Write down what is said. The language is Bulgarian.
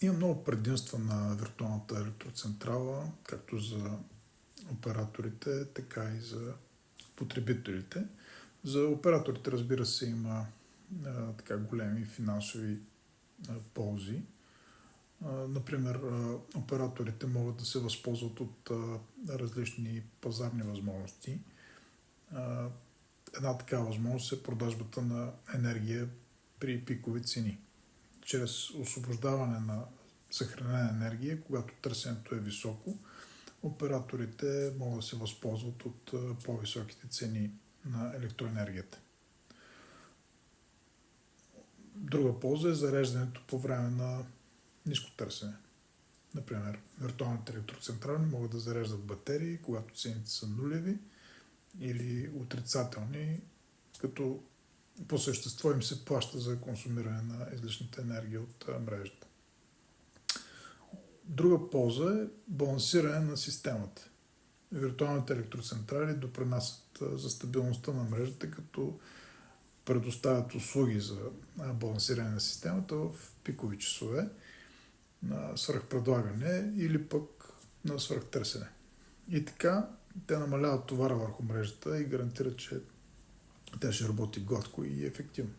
Има много предимства на виртуалната електроцентрала, както за операторите, така и за потребителите. За операторите, разбира се, има така големи финансови ползи. Например, операторите могат да се възползват от различни пазарни възможности. Една такава възможност е продажбата на енергия при пикови цени. Чрез освобождаване на съхранена енергия, когато търсенето е високо, операторите могат да се възползват от по-високите цени на електроенергията. Друга полза е зареждането по време на ниско търсене. Например, виртуалните електроцентрали могат да зареждат батерии, когато цените са нулеви или отрицателни, като по същество им се плаща за консумиране на излишната енергия от мрежата. Друга полза е балансиране на системата. Виртуалните електроцентрали допринасят за стабилността на мрежата, като предоставят услуги за балансиране на системата в пикови часове на свръхпредлагане или пък на свръхтърсене. И така те намаляват товара върху мрежата и гарантират, че тя ще работи гладко и ефективно.